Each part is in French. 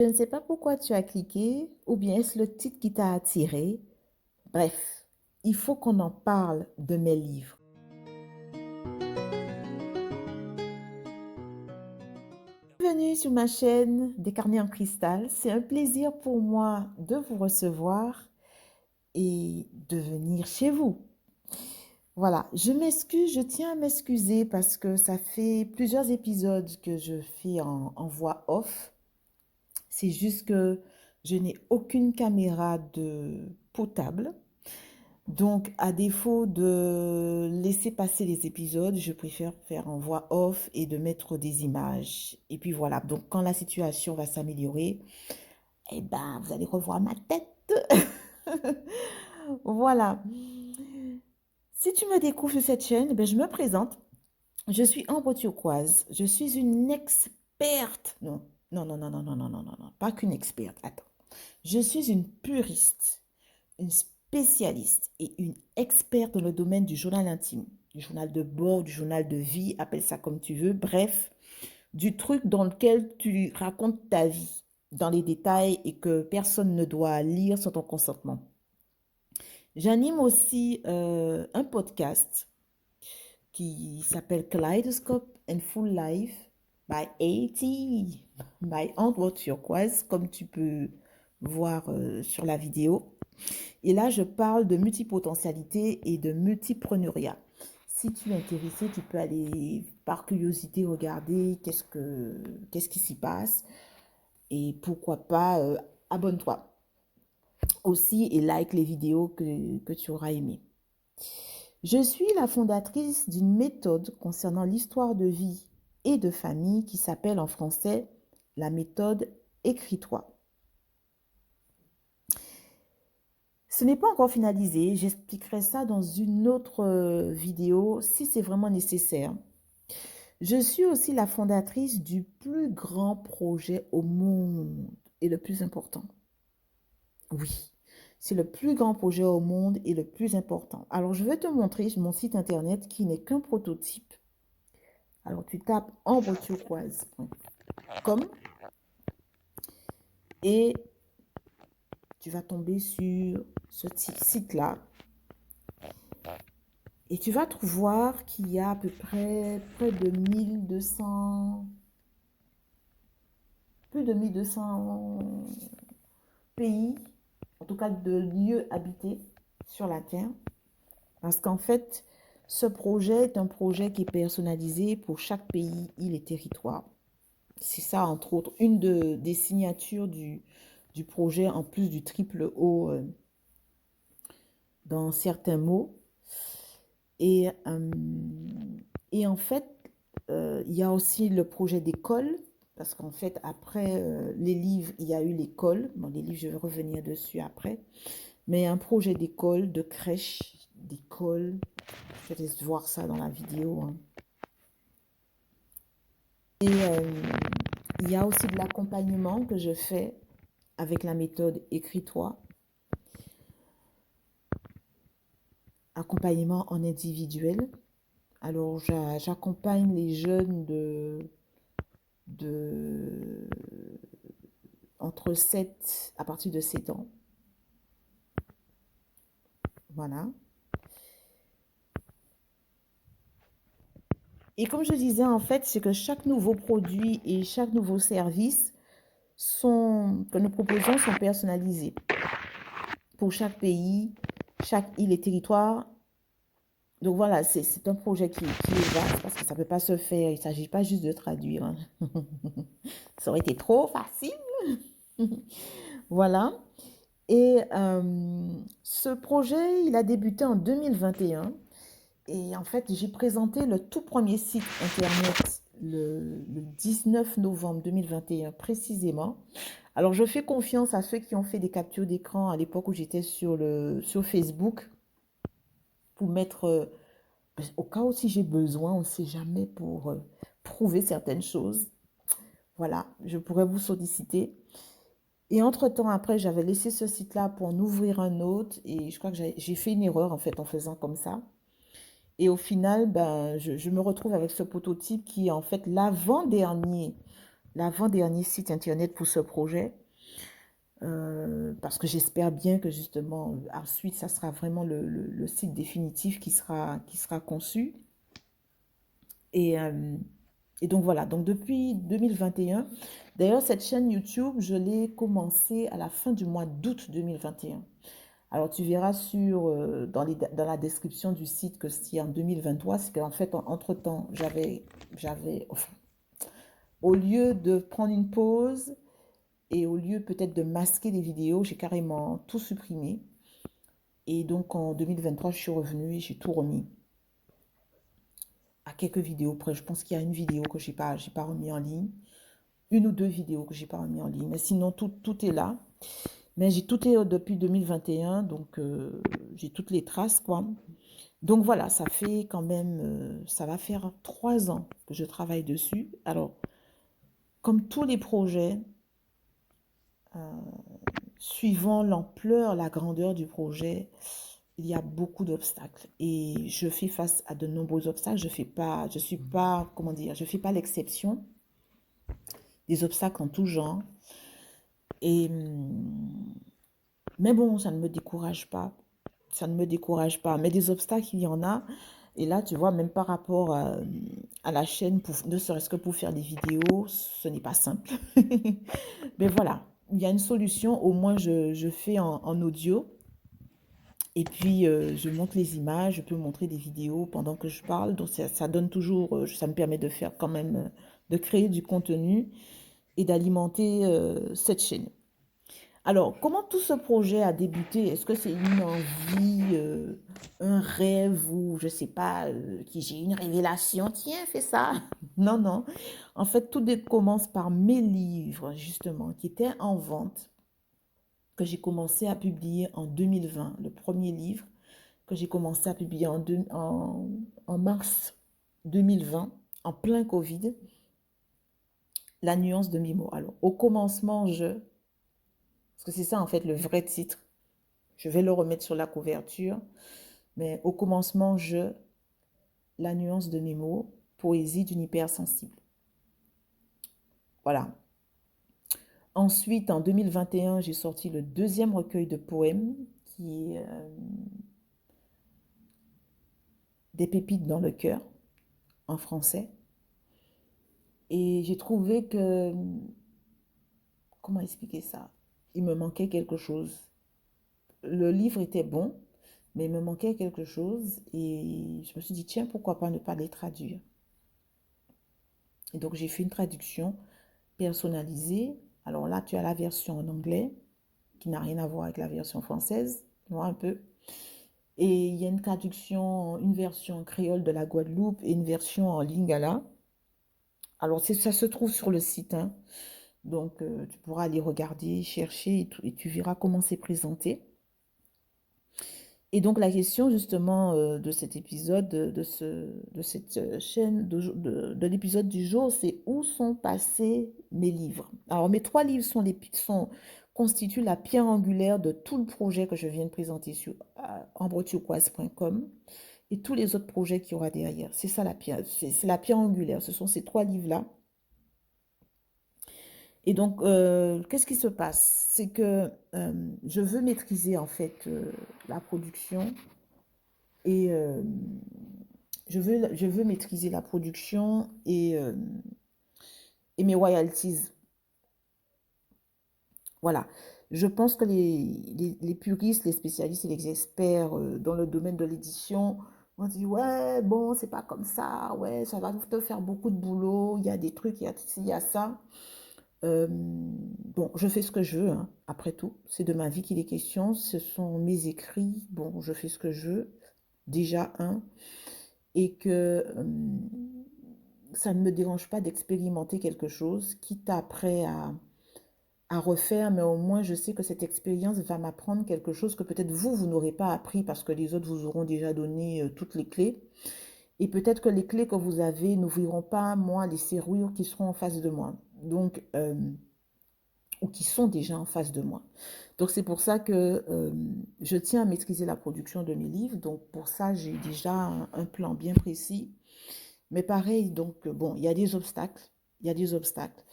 Je ne sais pas pourquoi tu as cliqué, ou bien est-ce le titre qui t'a attiré. Bref, il faut qu'on en parle de mes livres. Bienvenue sur ma chaîne des carnets en cristal. C'est un plaisir pour moi de vous recevoir et de venir chez vous. Voilà, je m'excuse, je tiens à m'excuser parce que ça fait plusieurs épisodes que je fais en voix off. C'est juste que je n'ai aucune caméra de potable. Donc, à défaut de laisser passer les épisodes, je préfère faire en voix off et de mettre des images. Et puis voilà, donc quand la situation va s'améliorer, eh ben, vous allez revoir ma tête. Voilà. Si tu me découvres sur cette chaîne, ben, je me présente. Je suis Ambre Turquoise. Je suis une experte. Non, non, non, non, non, non, non, non, non, non, pas qu'une experte. Attends. Je suis une puriste, une spécialiste et une experte dans le domaine du journal intime, du journal de bord, du journal de vie, appelle ça comme tu veux, bref, du truc dans lequel tu racontes ta vie dans les détails et que personne ne doit lire sans ton consentement. J'anime aussi un podcast qui s'appelle Kaleidoscope and Full Life by AT, by Andrew Turquoise, comme tu peux voir sur la vidéo. Et là, je parle de multipotentialité et de multipreneuriat. Si tu es intéressé, tu peux aller par curiosité regarder qu'est-ce qui s'y passe et pourquoi pas abonne-toi aussi et like les vidéos que tu auras aimées. Je suis la fondatrice d'une méthode concernant l'histoire de vie et de famille qui s'appelle en français la méthode Écris-toi. Ce n'est pas encore finalisé, j'expliquerai ça dans une autre vidéo si c'est vraiment nécessaire. Je suis aussi la fondatrice du plus grand projet au monde et le plus important. Oui, c'est le plus grand projet au monde et le plus important. Alors, je vais te montrer mon site internet qui n'est qu'un prototype. Alors, tu tapes ambreturquoise.com et tu vas tomber sur ce site-là. Et tu vas voir qu'il y a à peu près de 1200, plus de 1200 pays, en tout cas de lieux habités sur la Terre. Parce qu'en fait, ce projet est un projet qui est personnalisé pour chaque pays, île et territoire. C'est ça, entre autres, des signatures du projet, en plus du triple O dans certains mots. Et, euh, et en fait, il y a aussi le projet d'école, parce qu'en fait, après les livres, il y a eu l'école. Bon, les livres, je vais revenir dessus après. Mais un projet d'école, de crèche, d'école. Je te laisse voir ça dans la vidéo, hein. Et il y a aussi de l'accompagnement que je fais avec la méthode Écris-toi. Accompagnement en individuel. Alors, j'accompagne les jeunes de entre 7 à partir de 7 ans. Voilà. Et comme je disais, en fait, c'est que chaque nouveau produit et chaque nouveau service que nous proposons sont personnalisés pour chaque pays, chaque île et territoire. Donc voilà, c'est un projet qui est vaste parce que ça ne peut pas se faire. Il ne s'agit pas juste de traduire, hein. Ça aurait été trop facile. Voilà. Et ce projet, il a débuté en 2021. Et en fait, j'ai présenté le tout premier site internet le 19 novembre 2021 précisément. Alors, je fais confiance à ceux qui ont fait des captures d'écran à l'époque où j'étais sur Facebook pour mettre, au cas où si j'ai besoin, on ne sait jamais, pour prouver certaines choses. Voilà, je pourrais vous solliciter. Et entre-temps, après, j'avais laissé ce site-là pour en ouvrir un autre. Et je crois que j'ai fait une erreur, en fait, en faisant comme ça. Et au final, ben, je me retrouve avec ce prototype qui est en fait l'avant-dernier l'avant-dernier site internet pour ce projet, parce que j'espère bien que justement, ensuite, ça sera vraiment le site définitif qui sera conçu. Et, euh, et donc voilà, donc depuis 2021, d'ailleurs cette chaîne YouTube, je l'ai commencée à la fin du mois d'août 2021. Alors tu verras dans la description du site que c'est en 2023, c'est qu'en fait, entre-temps, enfin, au lieu de prendre une pause et au lieu peut-être de masquer des vidéos, j'ai carrément tout supprimé. Et donc en 2023, je suis revenue et j'ai tout remis à quelques vidéos près. Je pense qu'il y a une vidéo que j'ai pas remis en ligne, une ou deux vidéos que j'ai pas remis en ligne. Mais sinon, tout est là. Mais j'ai tout est depuis 2021, donc j'ai toutes les traces, quoi. Donc voilà, ça fait quand même, ça va faire 3 ans que je travaille dessus. Alors, comme tous les projets, suivant l'ampleur, la grandeur du projet, il y a beaucoup d'obstacles. Et je fais face à de nombreux obstacles. Je suis pas, comment dire, je fais pas l'exception des obstacles en tout genre. Et, mais bon, ça ne me décourage pas. Ça ne me décourage pas. Mais des obstacles, il y en a. Et là, tu vois, même par rapport à la chaîne, ne serait-ce que pour faire des vidéos, ce n'est pas simple. Mais voilà, il y a une solution. Au moins, je fais en audio. Et puis, je montre les images. Je peux montrer des vidéos pendant que je parle. Donc, ça donne toujours, ça me permet de faire quand même, de créer du contenu et d'alimenter cette chaîne. Alors, comment tout ce projet a débuté? Est-ce que c'est une envie, un rêve ou je sais pas, qui j'ai une révélation? Tiens, fais ça. Non, non. En fait, commence par mes livres, justement, qui étaient en vente, que j'ai commencé à publier en 2020. Le premier livre que j'ai commencé à publier en mars 2020, en plein Covid, La nuance de mes mots. Alors, au commencement, parce que c'est ça en fait le vrai titre. Je vais le remettre sur la couverture. Mais au commencement, la nuance de mes mots, poésie d'une hypersensible. Voilà. Ensuite, en 2021, j'ai sorti le deuxième recueil de poèmes qui est Des pépites dans le cœur, en français. Et j'ai trouvé que, comment expliquer ça? Il me manquait quelque chose. Le livre était bon, mais il me manquait quelque chose. Et je me suis dit, tiens, pourquoi pas ne pas les traduire? Et donc, j'ai fait une traduction personnalisée. Alors là, tu as la version en anglais, qui n'a rien à voir avec la version française, tu vois un peu. Et il y a une traduction, une version créole de la Guadeloupe et une version en lingala. Alors, ça se trouve sur le site, hein. Donc, tu pourras aller regarder, chercher et tu verras comment c'est présenté. Et donc, la question justement de cet épisode, de cette chaîne, de l'épisode du jour, c'est où sont passés mes livres? Alors, mes 3 livres constituent la pierre angulaire de tout le projet que je viens de présenter sur ambroturquoise.com et tous les autres projets qu'il y aura derrière. C'est ça c'est la pierre angulaire. Ce sont ces 3 livres-là. Et donc, qu'est-ce qui se passe? C'est que je veux maîtriser en fait la production et je veux maîtriser la production et mes royalties. Voilà. Je pense que les puristes, les spécialistes et les experts dans le domaine de l'édition vont dire, ouais, bon, c'est pas comme ça, ouais, ça va te faire beaucoup de boulot, il y a des trucs, il y a ci, il y a ça. Bon, je fais ce que je veux, hein, après tout. C'est de ma vie qu'il est question. Ce sont mes écrits. Bon, je fais ce que je veux. Déjà, et que ça ne me dérange pas d'expérimenter quelque chose, quitte après à refaire, mais au moins je sais que cette expérience va m'apprendre quelque chose que peut-être vous n'aurez pas appris parce que les autres vous auront déjà donné toutes les clés. Et peut-être que les clés que vous avez n'ouvriront pas, moi, les serrures qui seront en face de moi. Donc, ou qui sont déjà en face de moi. Donc c'est pour ça que je tiens à maîtriser la production de mes livres. Donc pour ça, j'ai déjà un plan bien précis. Mais pareil, donc bon, il y a des obstacles. Il y a des obstacles.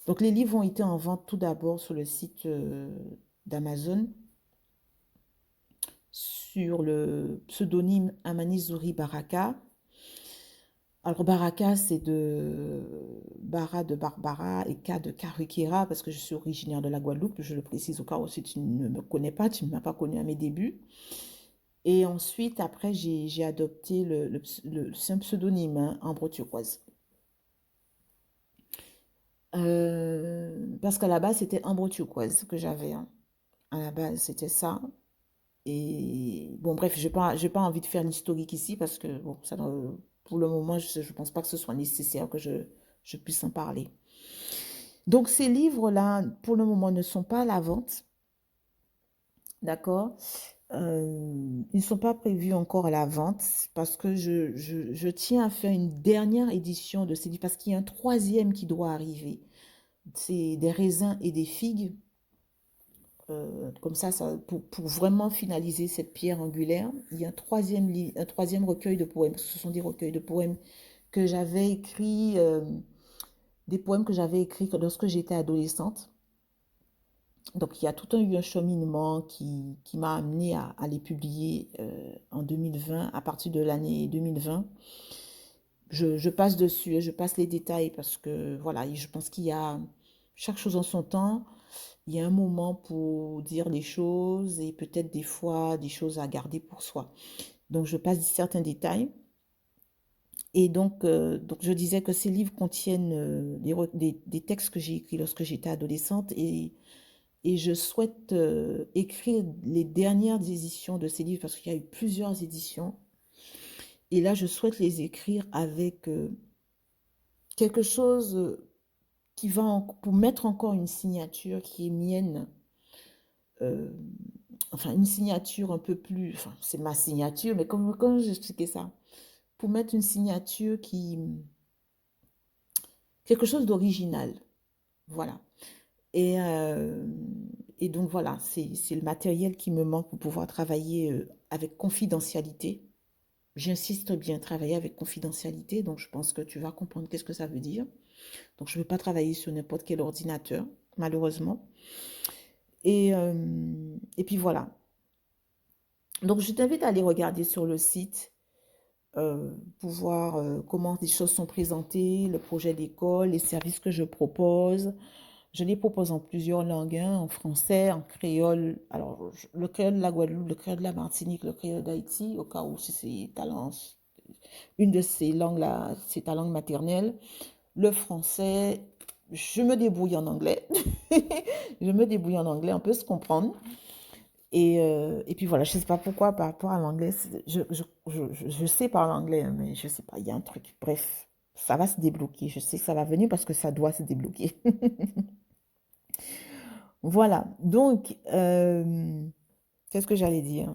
Donc les livres ont été en vente tout d'abord sur le site d'Amazon, sur le pseudonyme Amani Baraka. Alors Baraka, c'est de Bara de Barbara et K de Karukira, parce que je suis originaire de la Guadeloupe, je le précise au cas où si tu ne me connais pas, tu ne m'as pas connu à mes débuts. Et ensuite, après, j'ai adopté c'est un pseudonyme, hein, Ambre Turquoise. Parce qu'à la base, c'était Ambre Turquoise que j'avais, hein. À la base, c'était ça. Et bon, bref, j'ai pas envie de faire l'historique ici parce que, bon, pour le moment, je ne pense pas que ce soit nécessaire que je puisse en parler. Donc, ces livres-là, pour le moment, ne sont pas à la vente. D'accord? Ils ne sont pas prévus encore à la vente parce que je tiens à faire une dernière édition de ces livres parce qu'il y a un troisième qui doit arriver. C'est des raisins et des figues. Comme ça, pour vraiment finaliser cette pierre angulaire, il y a un troisième recueil de poèmes. Ce sont des recueils de poèmes que j'avais écrits, des poèmes que j'avais écrits lorsque j'étais adolescente. Donc, il y a tout eu un cheminement qui m'a amené à les publier en 2020, à partir de l'année 2020. Je passe dessus et je passe les détails parce que, voilà, je pense qu'il y a chaque chose en son temps. Il y a un moment pour dire les choses et peut-être des fois des choses à garder pour soi. Donc, je passe certains détails. Et donc je disais que ces livres contiennent des textes que j'ai écrits lorsque j'étais adolescente et je souhaite écrire les dernières éditions de ces livres parce qu'il y a eu plusieurs éditions. Et là, je souhaite les écrire avec quelque chose qui va pour mettre encore une signature qui est mienne. euh, enfin, une signature un peu plus, enfin, c'est ma signature, mais comment j'expliquais ça? Pour mettre une signature quelque chose d'original, voilà. Et, euh, et donc voilà, c'est le matériel qui me manque pour pouvoir travailler avec confidentialité. J'insiste bien, travailler avec confidentialité, donc je pense que tu vas comprendre qu'est-ce que ça veut dire. Donc je ne veux pas travailler sur n'importe quel ordinateur, malheureusement. Et puis voilà. Donc je t'invite à aller regarder sur le site pour voir comment les choses sont présentées, le projet d'école, les services que je propose. Je les propose en plusieurs langues, hein, en français, en créole. Alors, le créole de la Guadeloupe, le créole de la Martinique, le créole d'Haïti, au cas où si c'est ta langue, une de ces langues-là, c'est ta langue maternelle. Le français, je me débrouille en anglais. Je me débrouille en anglais, on peut se comprendre. Et puis voilà, je ne sais pas pourquoi par rapport à l'anglais, je sais parler anglais, hein, mais je ne sais pas, il y a un truc. Bref, ça va se débloquer. Je sais que ça va venir parce que ça doit se débloquer. Voilà, donc, qu'est-ce que j'allais dire?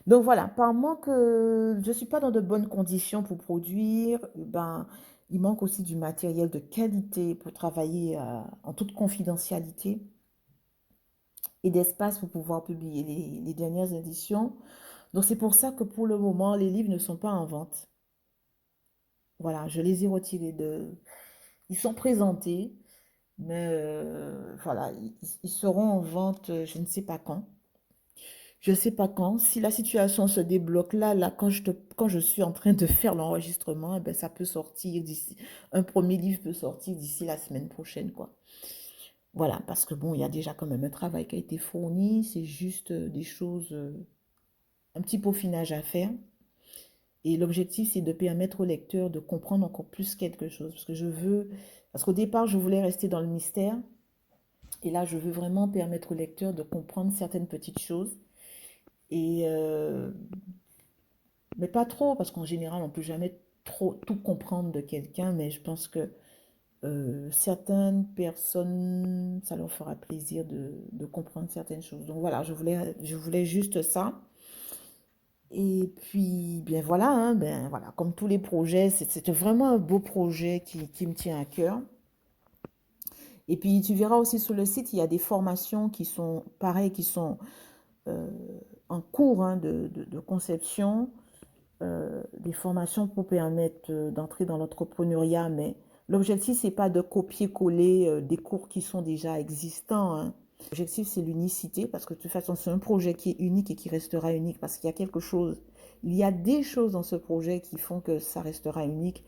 Donc voilà, par manque, je ne suis pas dans de bonnes conditions pour produire, ben, il manque aussi du matériel de qualité pour travailler en toute confidentialité et d'espace pour pouvoir publier les dernières éditions. Donc c'est pour ça que pour le moment, les livres ne sont pas en vente. Voilà, je les ai retirés de... Ils sont présentés, mais voilà, ils seront en vente, je ne sais pas quand. Je ne sais pas quand. Si la situation se débloque là, quand je suis en train de faire l'enregistrement, eh ben, ça peut sortir d'ici. Un premier livre peut sortir d'ici la semaine prochaine, quoi. Voilà, parce que bon, il y a déjà quand même un travail qui a été fourni. C'est juste des choses, un petit peaufinage à faire. Et l'objectif, c'est de permettre au lecteur de comprendre encore plus quelque chose. Parce qu'au départ, je voulais rester dans le mystère. Et là, je veux vraiment permettre au lecteur de comprendre certaines petites choses. Et mais pas trop, parce qu'en général, on ne peut jamais trop tout comprendre de quelqu'un, mais je pense que certaines personnes, ça leur fera plaisir de comprendre certaines choses. Donc voilà, je voulais juste ça. Et puis, bien voilà, hein, ben voilà, comme tous les projets, c'était vraiment un beau projet qui me tient à cœur. Et puis, tu verras aussi sur le site, il y a des formations qui sont pareilles, qui sont euh, en cours hein, de conception, des formations pour permettre d'entrer dans l'entrepreneuriat, mais L'objectif, c'est pas de copier-coller des cours qui sont déjà existants, hein. L'objectif, c'est l'unicité, parce que de toute façon, c'est un projet qui est unique et qui restera unique, parce qu'il y a quelque chose, il y a des choses dans ce projet qui font que ça restera unique,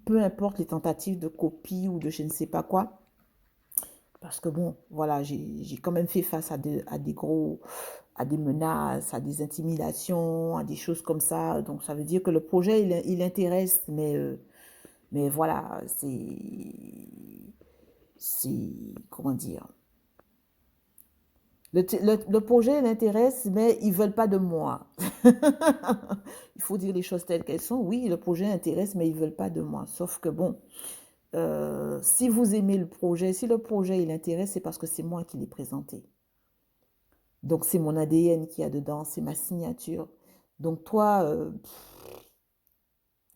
peu importe les tentatives de copie ou de je ne sais pas quoi. Parce que bon, voilà, j'ai quand même fait face à des menaces, à des intimidations, à des choses comme ça. Donc ça veut dire que le projet, il intéresse, mais voilà, comment dire, le projet l'intéresse, mais ils ne veulent pas de moi. Il faut dire les choses telles qu'elles sont. Oui, le projet intéresse, mais ils ne veulent pas de moi. Sauf que bon, si vous aimez le projet, si le projet il intéresse, c'est parce que c'est moi qui l'ai présenté. Donc c'est mon ADN qui a dedans, c'est ma signature. Donc toi,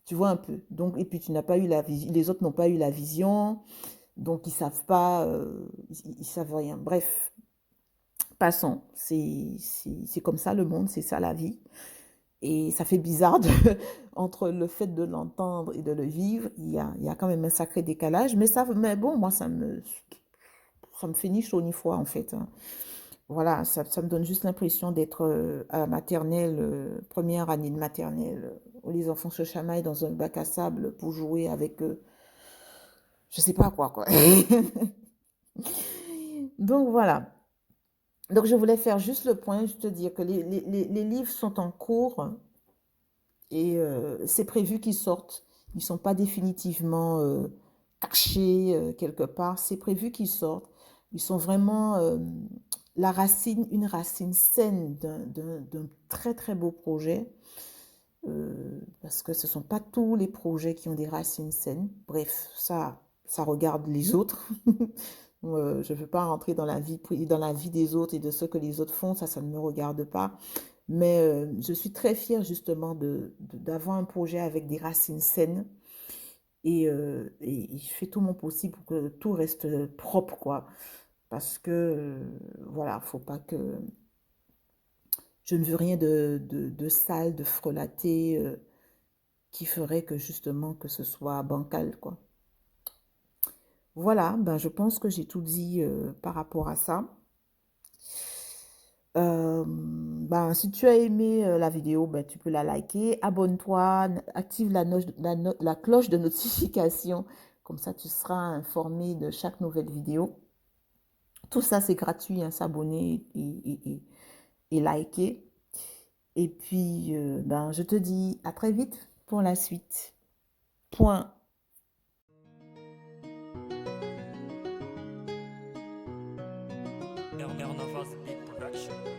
tu vois un peu. Donc, et puis tu n'as pas eu la vision, les autres n'ont pas eu la vision, donc ils savent pas, ils savent rien. Bref, passons. C'est comme ça le monde, c'est ça la vie. Et ça fait bizarre entre le fait de l'entendre et de le vivre, il y a quand même un sacré décalage. Mais bon, moi, ça me fait ni chaud ni froid, en fait, hein. Voilà, ça me donne juste l'impression d'être à la maternelle, première année de maternelle, où les enfants se chamaillent dans un bac à sable pour jouer avec, je sais pas quoi, quoi. Donc voilà. Donc je voulais faire juste le point, juste te dire que les livres sont en cours et c'est prévu qu'ils sortent. Ils ne sont pas définitivement cachés quelque part. C'est prévu qu'ils sortent. Ils sont vraiment la racine, une racine saine d'un très très beau projet. Parce que ce ne sont pas tous les projets qui ont des racines saines. Bref, ça regarde les autres. Je ne veux pas rentrer dans la vie des autres et de ce que les autres font, ça ne me regarde pas. Mais je suis très fière justement d'avoir un projet avec des racines saines et je fais tout mon possible pour que tout reste propre, quoi. Parce que, voilà, faut pas que... Je ne veux rien de sale, de frelaté, qui ferait que justement que ce soit bancal, quoi. Voilà, ben je pense que j'ai tout dit par rapport à ça. Ben, si tu as aimé la vidéo, ben, tu peux la liker, abonne-toi, active la cloche de notification, comme ça tu seras informé de chaque nouvelle vidéo. Tout ça c'est gratuit, hein, s'abonner et liker. Et puis, ben, je te dis à très vite pour la suite. Point. Air Navas Beat Production.